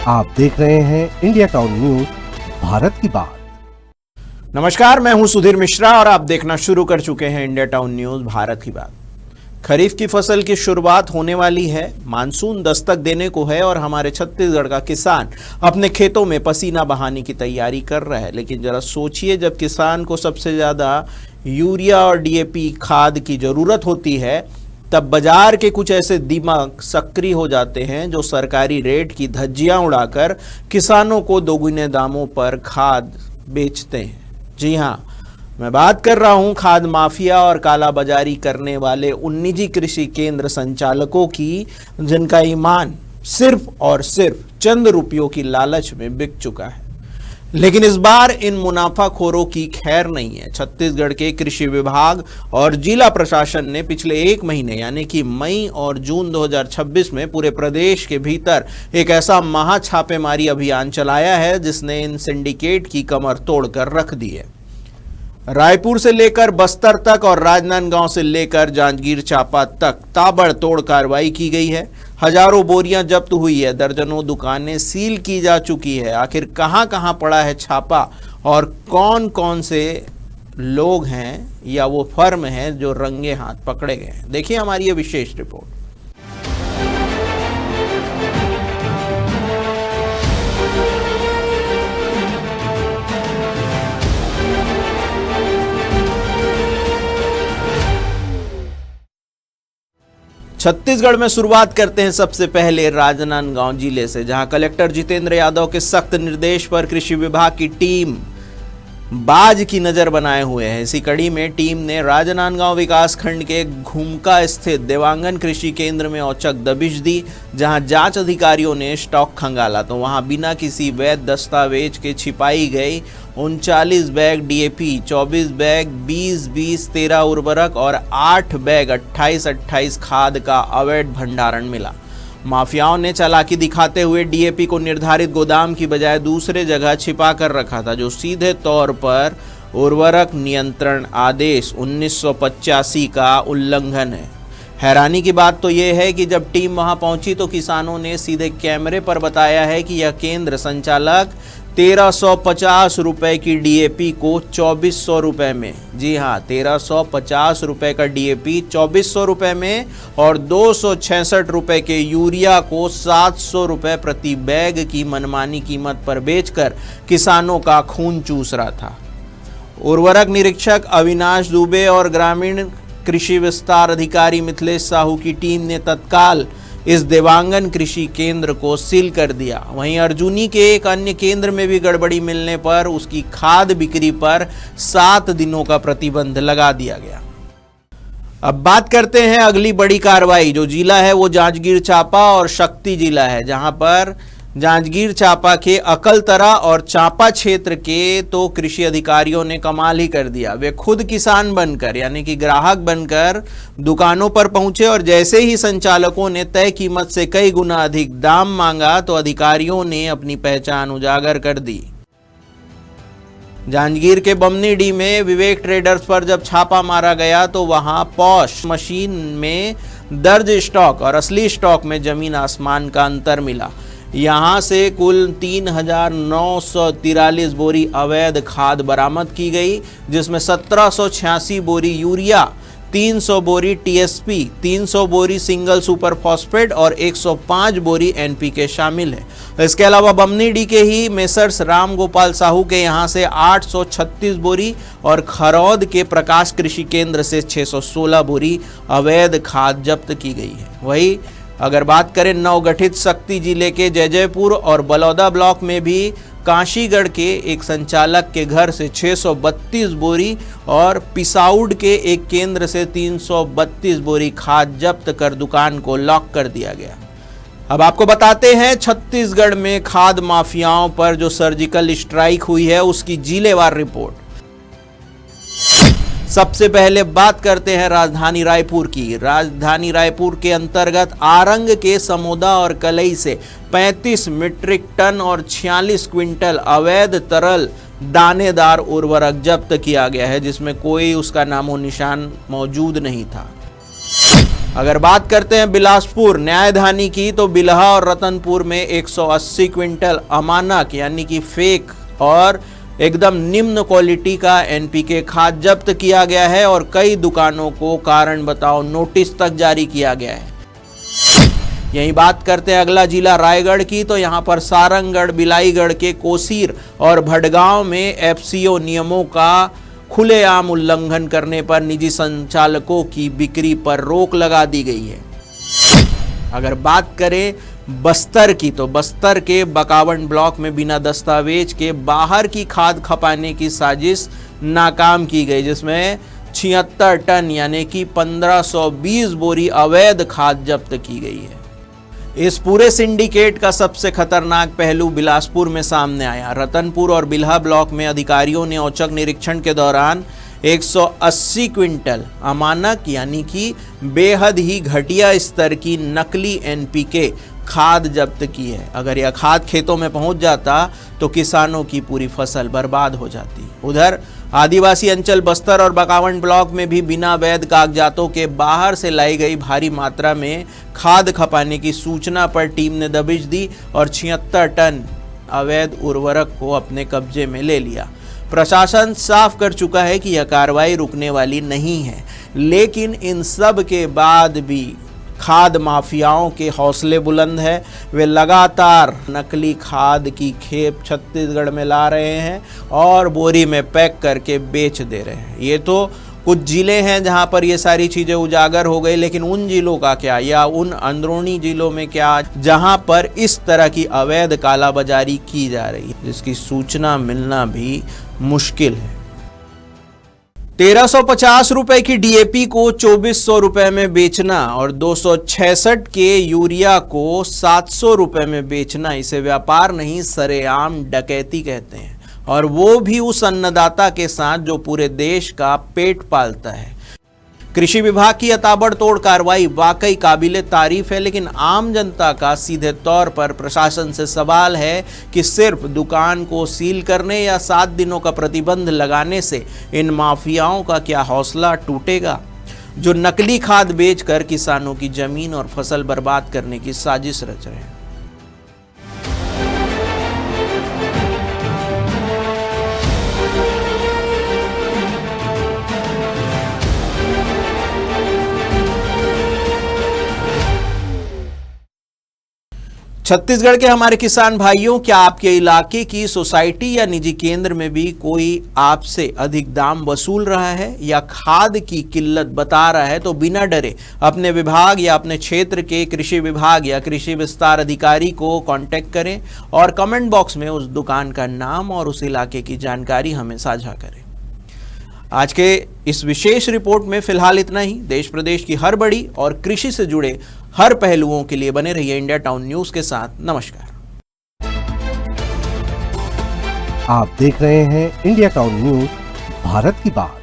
आप देख रहे हैं इंडिया टाउन न्यूज, भारत की बात। नमस्कार, मैं हूं सुधीर मिश्रा और आप देखना शुरू कर चुके हैं इंडिया टाउन न्यूज, भारत की बात। खरीफ की फसल की शुरुआत होने वाली है, मानसून दस्तक देने को है और हमारे छत्तीसगढ़ का किसान अपने खेतों में पसीना बहाने की तैयारी कर रहा है। लेकिन जरा सोचिए, जब किसान को सबसे ज़्यादा यूरिया और डीएपी खाद की ज़रूरत होती है, तब बाजार के कुछ ऐसे दिमाग सक्रिय हो जाते हैं जो सरकारी रेट की धज्जियां उड़ाकर किसानों को दोगुने दामों पर खाद बेचते हैं। जी हाँ, मैं बात कर रहा हूं खाद माफिया और कालाबाजारी करने वाले उन निजी कृषि केंद्र संचालकों की, जिनका ईमान सिर्फ और सिर्फ चंद रुपयों की लालच में बिक चुका है। लेकिन इस बार इन मुनाफाखोरों की खैर नहीं है। छत्तीसगढ़ के कृषि विभाग और जिला प्रशासन ने पिछले एक महीने यानी कि मई और जून 2026 में पूरे प्रदेश के भीतर एक ऐसा महा छापेमारी अभियान चलाया है जिसने इन सिंडिकेट की कमर तोड़कर रख दी है। रायपुर से लेकर बस्तर तक और राजनांदगांव से लेकर जांजगीर चांपा तक ताबड़तोड़ कार्रवाई की गई है। हजारों बोरियां जब्त हुई है, दर्जनों दुकानें सील की जा चुकी है। आखिर कहां कहां पड़ा है छापा और कौन कौन से लोग हैं या वो फर्म हैं जो रंगे हाथ पकड़े गए हैं, देखिए हमारी ये विशेष रिपोर्ट। छत्तीसगढ़ में शुरुआत करते हैं सबसे पहले राजनांदगांव जिले से, जहां कलेक्टर जितेंद्र यादव के सख्त निर्देश पर कृषि विभाग की टीम बाज की नजर बनाए हुए है। इसी कड़ी में टीम ने राजनांदगांव विकास खंड के घुमका स्थित देवांगन कृषि केंद्र में औचक दबिश दी, जहां जांच अधिकारियों ने स्टॉक खंगाला तो वहां बिना किसी वैध दस्तावेज के छिपाई गई 39 बैग डीएपी, 24 बैग 20-20 13 उर्वरक और 8 बैग 28-28 खाद का अवैध भंडारण मिला। माफियाओं ने चालाकी दिखाते हुए डीएपी को निर्धारित गोदाम की बजाय दूसरे जगह छिपा कर रखा था, जो सीधे तौर पर उर्वरक नियंत्रण आदेश 1985 का उल्लंघन है। हैरानी की बात तो यह है कि जब टीम वहां पहुंची तो किसानों ने सीधे कैमरे पर बताया है कि यह केंद्र संचालक 1350 रुपए की डीएपी को 2400 रुपए में, जी हाँ 1350 रुपए का डीएपी 2400 रुपए में और 266 रुपए के यूरिया को 700 रुपए प्रति बैग की मनमानी कीमत पर बेचकर किसानों का खून चूस रहा था। उर्वरक निरीक्षक अविनाश दुबे और ग्रामीण कृषि विस्तार अधिकारी मिथिलेश साहू की टीम ने तत्काल इस देवांगन कृषि केंद्र को सील कर दिया। वहीं अर्जुनी के एक अन्य केंद्र में भी गड़बड़ी मिलने पर उसकी खाद बिक्री पर 7 दिनों का प्रतिबंध लगा दिया गया। अब बात करते हैं अगली बड़ी कार्रवाई। जो जिला है वो जांजगीर चांपा और शक्ति जिला है, जहां पर जांजगीर चांपा के अकलतरा और चांपा क्षेत्र के तो कृषि अधिकारियों ने कमाल ही कर दिया। वे खुद किसान बनकर यानी कि ग्राहक बनकर दुकानों पर पहुंचे और जैसे ही संचालकों ने तय कीमत से कई गुना अधिक दाम मांगा तो अधिकारियों ने अपनी पहचान उजागर कर दी। जांजगीर के बमनीडी में विवेक ट्रेडर्स पर जब छापा मारा गया तो वहां पॉश मशीन में दर्ज स्टॉक और असली स्टॉक में जमीन आसमान का अंतर मिला। यहां से कुल 3943 बोरी अवैध खाद बरामद की गई, जिसमें 1786 बोरी यूरिया, 300 बोरी टीएसपी, 300 बोरी सिंगल सुपर फॉस्फेट और 105 बोरी एनपीके शामिल है। इसके अलावा बमनीडी के ही मेसर्स राम गोपाल साहू के यहां से 836 बोरी और खरौद के प्रकाश कृषि केंद्र से 616 बोरी अवैध खाद जब्त की गई है। वही अगर बात करें नवगठित शक्ति जिले के जयजयपुर और बलौदा ब्लॉक में भी काशीगढ़ के एक संचालक के घर से 632 बोरी और पिसाउड के एक केंद्र से 332 बोरी खाद जब्त कर दुकान को लॉक कर दिया गया। अब आपको बताते हैं छत्तीसगढ़ में खाद माफियाओं पर जो सर्जिकल स्ट्राइक हुई है उसकी जिलेवार रिपोर्ट। सबसे पहले बात करते हैं राजधानी रायपुर की। राजधानी रायपुर के अंतर्गत आरंग के समोदा और कलई से 35 मीट्रिक टन और 46 क्विंटल अवैध तरल दानेदार उर्वरक जब्त किया गया है, जिसमें कोई उसका नामो निशान मौजूद नहीं था। अगर बात करते हैं बिलासपुर न्यायधानी की, तो बिल्हा और रतनपुर में 180 क्विंटल अमानक यानी कि फेक और एकदम निम्न क्वालिटी का एनपीके खाद जब्त किया गया है और कई दुकानों को कारण बताओ नोटिस तक जारी किया गया है। यही बात करते हैं अगला जिला रायगढ़ की, तो यहां पर सारंगगढ़, बिलाईगढ़ के कोसीर और भटगांव में एफसीओ नियमों का खुलेआम उल्लंघन करने पर निजी संचालकों की बिक्री पर रोक लगा दी गई है। अगर बात करें बस्तर की, तो बस्तर के बकावंड ब्लॉक में बिना दस्तावेज के बाहर की खाद खपाने की साजिश नाकाम की गई, जिसमें 76 टन यानी कि 1520 बोरी अवैध खाद जब्त की गई है। इस पूरे सिंडिकेट का सबसे खतरनाक पहलू बिलासपुर में सामने आया। रतनपुर और बिल्हा ब्लॉक में अधिकारियों ने औचक निरीक्षण के दौरान 180 क्विंटल अमानक यानी कि बेहद ही घटिया स्तर की नकली एनपीके खाद जब्त की है। अगर यह खाद खेतों में पहुंच जाता तो किसानों की पूरी फसल बर्बाद हो जाती। उधर आदिवासी अंचल बस्तर और बकावंड ब्लॉक में भी बिना वैध कागजातों के बाहर से लाई गई भारी मात्रा में खाद खपाने की सूचना पर टीम ने दबिश दी और 76 टन अवैध उर्वरक को अपने कब्जे में ले लिया। प्रशासन साफ कर चुका है कि यह कार्रवाई रुकने वाली नहीं है, लेकिन इन सब के बाद भी खाद माफियाओं के हौसले बुलंद है। वे लगातार नकली खाद की खेप छत्तीसगढ़ में ला रहे हैं और बोरी में पैक करके बेच दे रहे हैं। ये तो कुछ जिले हैं जहां पर ये सारी चीज़ें उजागर हो गई, लेकिन उन जिलों का क्या, या उन अंदरूनी जिलों में क्या जहां पर इस तरह की अवैध कालाबाजारी की जा रही है, जिसकी सूचना मिलना भी मुश्किल है। 1350 रुपए की डीएपी को 2400 रुपए में बेचना और 266 के यूरिया को 700 रुपए में बेचना, इसे व्यापार नहीं सरेआम डकैती कहते हैं, और वो भी उस अन्नदाता के साथ जो पूरे देश का पेट पालता है। कृषि विभाग की ताबड़तोड़ कार्रवाई वाकई काबिले तारीफ है, लेकिन आम जनता का सीधे तौर पर प्रशासन से सवाल है कि सिर्फ दुकान को सील करने या 7 दिनों का प्रतिबंध लगाने से इन माफियाओं का क्या हौसला टूटेगा, जो नकली खाद बेचकर किसानों की जमीन और फसल बर्बाद करने की साजिश रच रहे हैं। छत्तीसगढ़ के हमारे किसान भाइयों, क्या आपके इलाके की सोसाइटी या निजी केंद्र में भी कोई आपसे अधिक दाम वसूल रहा है या खाद की किल्लत बता रहा है? तो बिना डरे अपने विभाग या अपने क्षेत्र के कृषि विभाग या कृषि विस्तार अधिकारी को कांटेक्ट करें और कमेंट बॉक्स में उस दुकान का नाम और उस इलाके की जानकारी हमें साझा करें। आज के इस विशेष रिपोर्ट में फिलहाल इतना ही। देश प्रदेश की हर बड़ी और कृषि से जुड़े हर पहलुओं के लिए बने रहिए इंडिया टाउन न्यूज के साथ। नमस्कार। आप देख रहे हैं इंडिया टाउन न्यूज, भारत की बात।